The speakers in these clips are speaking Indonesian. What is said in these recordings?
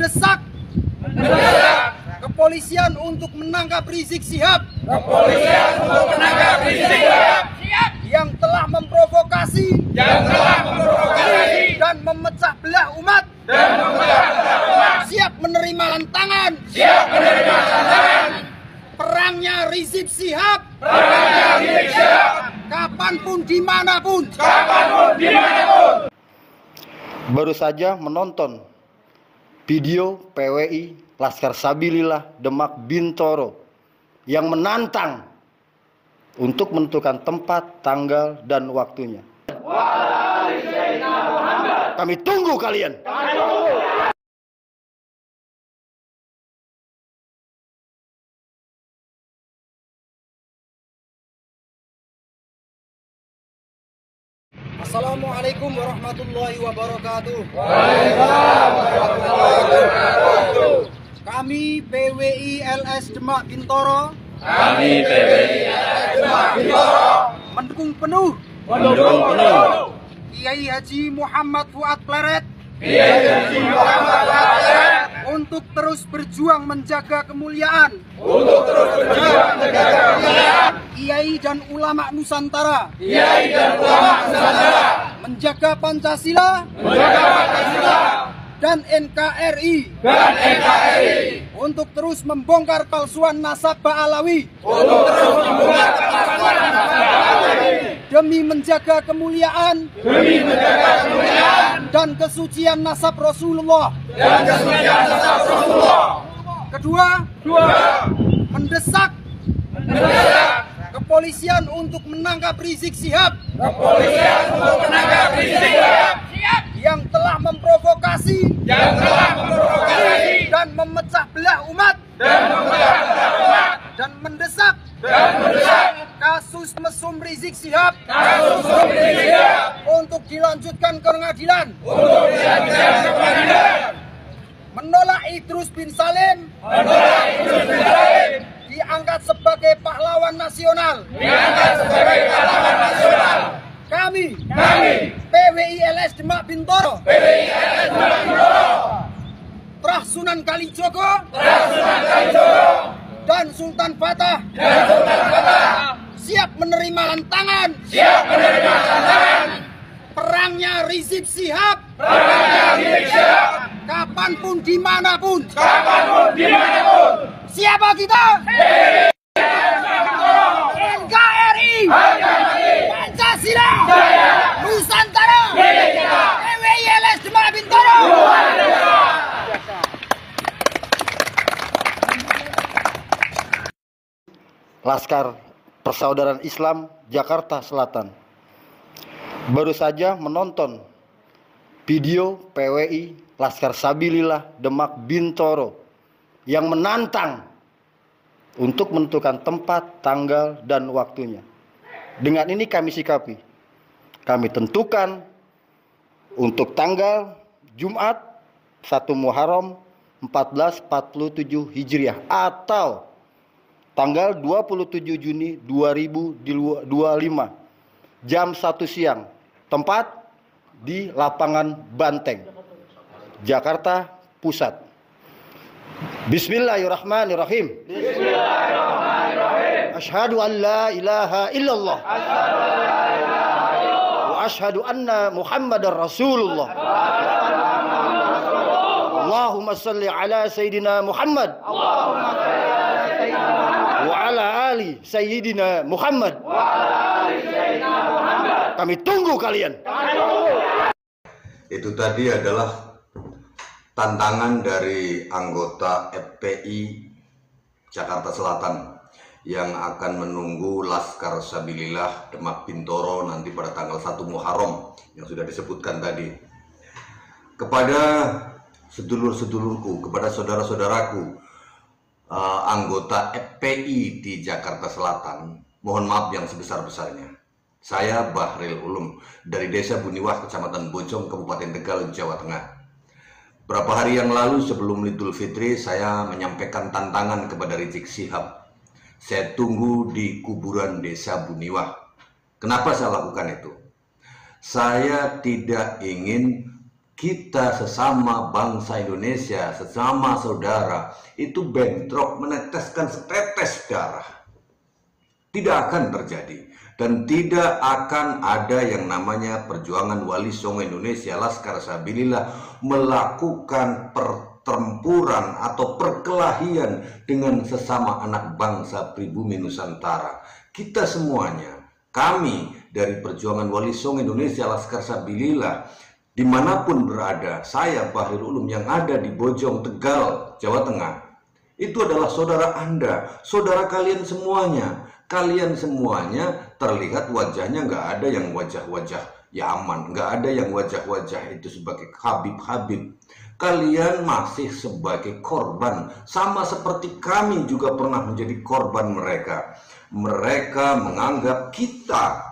mendesak kepolisian untuk menangkap Rizik Syihab yang telah memprovokasi dan memecah belah umat, siap menerima tantangan perangnya Rizik Syihab kapanpun dimanapun. Baru saja menonton video PWI Laskar Sabilillah Demak Bintoro yang menantang untuk menentukan tempat, tanggal, dan waktunya. Kami tunggu kalian. Assalamualaikum warahmatullahi wabarakatuh. Kami PWI LS Demak Bintoro mendukung penuh Kiai Haji Muhammad Fuad Pleret untuk terus berjuang menjaga kemuliaan Kiai dan ulama Nusantara, menjaga Pancasila dan NKRI, untuk terus membongkar palsuan nasab Ba'alawi, demi menjaga kemuliaan dan kesucian nasab Rasulullah. Kedua, mendesak kepolisian untuk menangkap Rizik Syihab yang telah memprovokasi dan memecah belah umat, dan mendesak kasus mesum Rizik Syihab untuk dilanjutkan ke pengadilan. Menolak Idrus bin Salim diangkat sebagai pahlawan nasional. Kami PWI LS Demak Bintoro, Trah Sunan Kalijogo dan Sultan Fatah siap menerima tantangan perangnya Rizik Syihab kapanpun dimanapun. Siapa kita? NKRI, Pancasila, Nusantara, PWI LS Demak Bintoro. Laskar Persaudaraan Islam Jakarta Selatan baru saja menonton video PWI Laskar Sabilillah Demak Bintoro yang menantang untuk menentukan tempat, tanggal, dan waktunya. Dengan ini kami sikapi. Kami tentukan untuk tanggal Jumat 1 Muharram 1447 Hijriah atau tanggal 27 Juni 2025 jam 1 siang, tempat di Lapangan Banteng, Jakarta Pusat. Bismillahirrahmanirrahim. Asyhadu an la ilaha illallah wa asyhadu anna Muhammadar Rasulullah. Allahumma salli ala Sayyidina Muhammad wa ala ali Sayyidina Muhammad. Kami tunggu kalian. Itu tadi adalah tantangan dari anggota FPI Jakarta Selatan yang akan menunggu Laskar Sabilillah Demak Bintoro nanti pada tanggal 1 Muharram yang sudah disebutkan tadi. Kepada sedulur-sedulurku, kepada saudara-saudaraku anggota FPI di Jakarta Selatan, mohon maaf yang sebesar-besarnya. Saya Bahril Ulum dari Desa Buniwah, Kecamatan Bojong, Kabupaten Tegal, Jawa Tengah. Berapa hari yang lalu sebelum Idul Fitri saya menyampaikan tantangan kepada Rizik Syihab. Saya tunggu di kuburan Desa Buniwah. Kenapa saya lakukan itu? Saya tidak ingin kita sesama bangsa Indonesia, sesama saudara, itu bentrok meneteskan setetes darah. Tidak akan terjadi. Dan tidak akan ada yang namanya perjuangan Wali Songo Indonesia Laskar Sabilillah melakukan pertempuran atau perkelahian dengan sesama anak bangsa pribumi Nusantara. Kita semuanya, kami dari perjuangan Wali Songo Indonesia Laskar Sabilillah, dimanapun berada, saya Bahril Ulum yang ada di Bojong, Tegal, Jawa Tengah, itu adalah saudara Anda, saudara kalian semuanya. Kalian semuanya terlihat wajahnya nggak ada yang wajah-wajah Yaman, nggak ada yang wajah-wajah itu sebagai Habib-Habib. Kalian masih sebagai korban, sama seperti kami juga pernah menjadi korban mereka. Mereka menganggap kita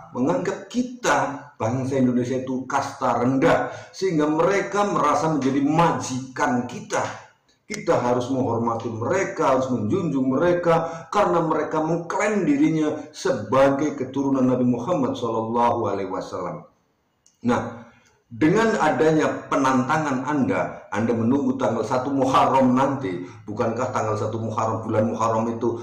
bangsa Indonesia itu kasta rendah, sehingga mereka merasa menjadi majikan kita. Kita harus menghormati mereka, harus menjunjung mereka, karena mereka mengklaim dirinya sebagai keturunan Nabi Muhammad SAW. Nah, dengan adanya penantangan Anda menunggu tanggal 1 Muharram nanti. Bukankah tanggal 1 Muharram, bulan Muharram itu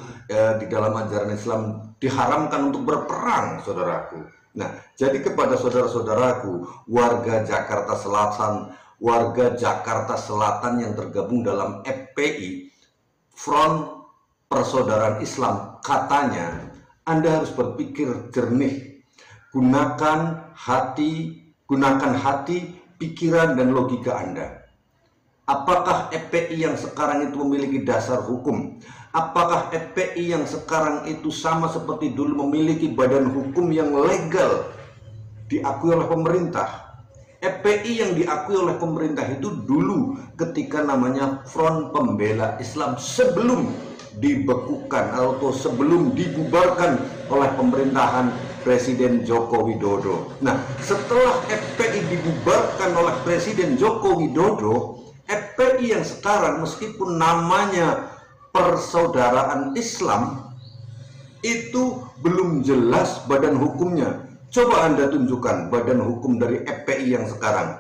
di dalam ajaran Islam diharamkan untuk berperang, saudaraku. Nah, jadi kepada saudara-saudaraku, warga Jakarta Selatan yang tergabung dalam FPI, Front Persaudaraan Islam, katanya Anda harus berpikir jernih. Gunakan hati, pikiran dan logika Anda. Apakah FPI yang sekarang itu memiliki dasar hukum? Apakah FPI yang sekarang itu sama seperti dulu memiliki badan hukum yang legal diakui oleh pemerintah? FPI yang diakui oleh pemerintah itu dulu ketika namanya Front Pembela Islam sebelum dibekukan atau sebelum dibubarkan oleh pemerintahan Presiden Joko Widodo. Nah, setelah FPI dibubarkan oleh Presiden Joko Widodo, FPI yang sekarang meskipun namanya Persaudaraan Islam itu belum jelas badan hukumnya. Coba Anda tunjukkan badan hukum dari FPI yang sekarang.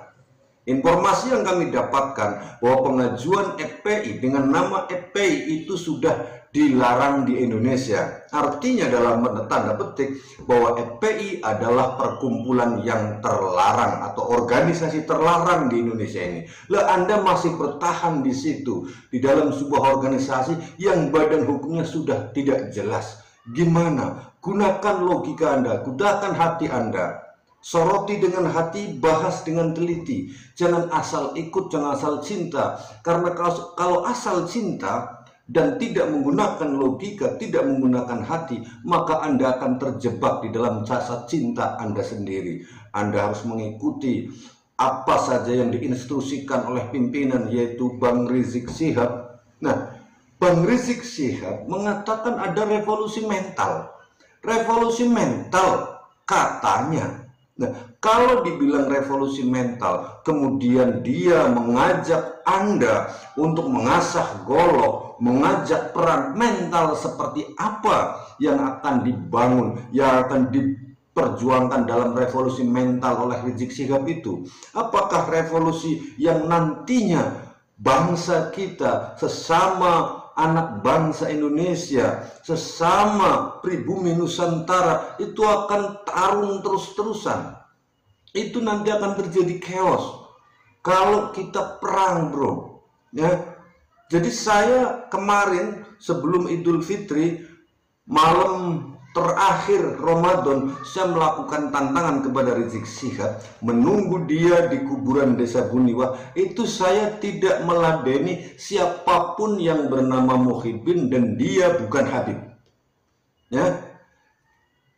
Informasi yang kami dapatkan bahwa pengajuan FPI dengan nama FPI itu sudah dilarang di Indonesia. Artinya dalam tanda petik bahwa FPI adalah perkumpulan yang terlarang atau organisasi terlarang di Indonesia ini. Lah Anda masih bertahan di situ, di dalam sebuah organisasi yang badan hukumnya sudah tidak jelas. Gimana? Gunakan logika Anda, gunakan hati Anda. Soroti dengan hati, bahas dengan teliti. Jangan asal ikut, jangan asal cinta. Karena kalau asal cinta dan tidak menggunakan logika, tidak menggunakan hati, maka Anda akan terjebak di dalam jasa cinta Anda sendiri. Anda harus mengikuti apa saja yang diinstruksikan oleh pimpinan, yaitu Bang Rizik Syihab. Nah, Bang Rizik Syihab mengatakan ada revolusi mental. Revolusi mental katanya. Nah, kalau dibilang revolusi mental, kemudian dia mengajak Anda untuk mengasah golok, mengajak peran mental seperti apa yang akan dibangun, yang akan diperjuangkan dalam revolusi mental oleh Rizik Syihab itu. Apakah revolusi yang nantinya bangsa kita, sesama anak bangsa Indonesia, sesama pribumi Nusantara itu akan tarung terus-terusan? Itu nanti akan terjadi chaos kalau kita perang, bro. Ya, jadi saya kemarin sebelum Idul Fitri, malam terakhir Ramadan, saya melakukan tantangan kepada Rizik Syihab, menunggu dia di kuburan Desa Buniwa. Itu saya tidak meladeni siapapun yang bernama Muhyiddin dan dia bukan Habib. Ya,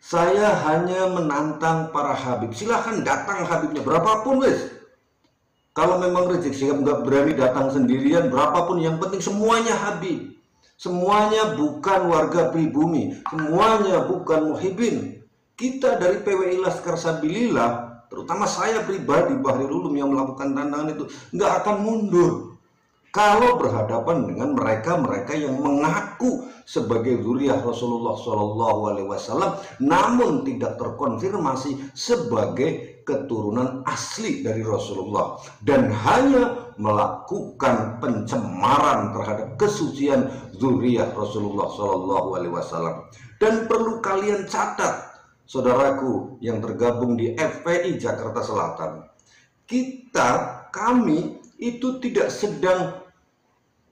saya hanya menantang para Habib. Silahkan datang Habibnya berapapun, wes. Kalau memang Rizik Syihab nggak berani datang sendirian, berapapun, yang penting semuanya Habib. Semuanya bukan warga pribumi, semuanya bukan Muhyiddin. Kita dari PWI Laskar Sabilillah, terutama saya pribadi Bahril Ulum yang melakukan tantangan itu, nggak akan mundur kalau berhadapan dengan mereka-mereka yang mengaku sebagai zuriyah Rasulullah SAW, namun tidak terkonfirmasi sebagai keturunan asli dari Rasulullah dan hanya melakukan pencemaran terhadap kesucian zuriyah Rasulullah Shallallahu Alaihi Wasallam. Dan perlu kalian catat, saudaraku yang tergabung di FPI Jakarta Selatan, kami itu tidak sedang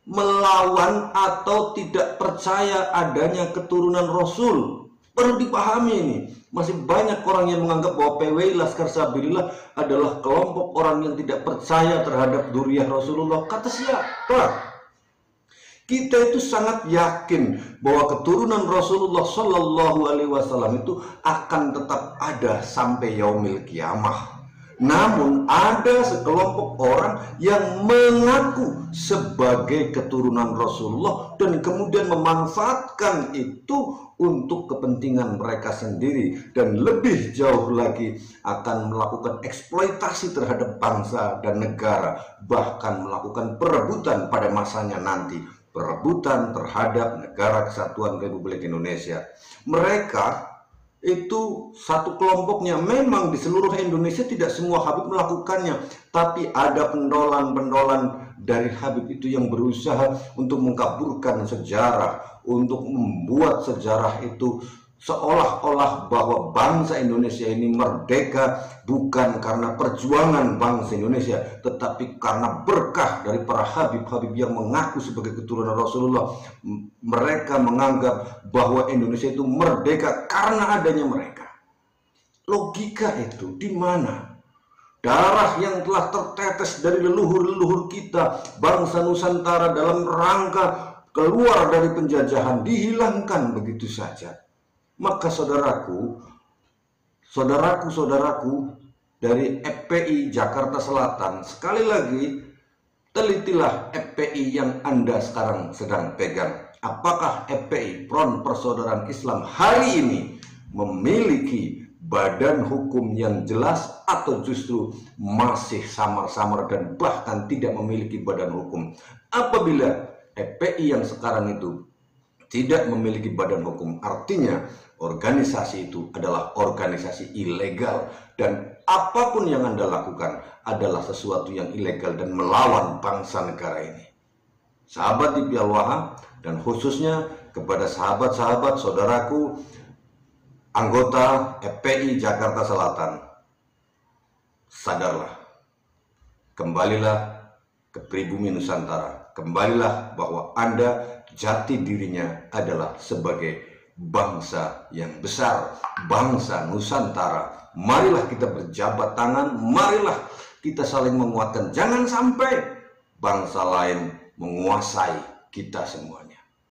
melawan atau tidak percaya adanya keturunan Rasul. Perlu dipahami ini, masih banyak orang yang menganggap bahwa PWI Laskar Sabilillah adalah kelompok orang yang tidak percaya terhadap dzurriyyah Rasulullah. Kata siapa? Kita itu sangat yakin bahwa keturunan Rasulullah Shallallahu Alaihi Wasallam itu akan tetap ada sampai yaumil kiamah. Namun ada sekelompok orang yang mengaku sebagai keturunan Rasulullah dan kemudian memanfaatkan itu untuk kepentingan mereka sendiri, dan lebih jauh lagi akan melakukan eksploitasi terhadap bangsa dan negara, bahkan melakukan perebutan pada masanya nanti, perebutan terhadap Negara Kesatuan Republik Indonesia. Mereka itu satu kelompoknya, memang di seluruh Indonesia tidak semua Habib melakukannya, tapi ada pendolan-pendolan dari Habib itu yang berusaha untuk mengkaburkan sejarah, untuk membuat sejarah itu seolah-olah bahwa bangsa Indonesia ini merdeka bukan karena perjuangan bangsa Indonesia, tetapi karena berkah dari para Habib-Habib yang mengaku sebagai keturunan Rasulullah. Mereka menganggap bahwa Indonesia itu merdeka karena adanya mereka. Logika itu di mana? Darah yang telah tertetes dari leluhur-leluhur kita, bangsa Nusantara, dalam rangka keluar dari penjajahan, dihilangkan begitu saja. Maka saudaraku dari FPI Jakarta Selatan, sekali lagi telitilah FPI yang Anda sekarang sedang pegang. Apakah FPI, Front Persaudaraan Islam, hari ini memiliki badan hukum yang jelas atau justru masih samar-samar dan bahkan tidak memiliki badan hukum? Apabila FPI yang sekarang itu tidak memiliki badan hukum, artinya organisasi itu adalah organisasi ilegal, dan apapun yang Anda lakukan adalah sesuatu yang ilegal dan melawan bangsa negara ini. Sahabat di Pialwaha, dan khususnya kepada sahabat-sahabat saudaraku anggota FPI Jakarta Selatan, sadarlah, kembalilah ke pribumi Nusantara, kembalilah bahwa Anda jati dirinya adalah sebagai bangsa yang besar, bangsa Nusantara. Marilah kita berjabat tangan, marilah kita saling menguatkan. Jangan sampai bangsa lain menguasai kita semuanya.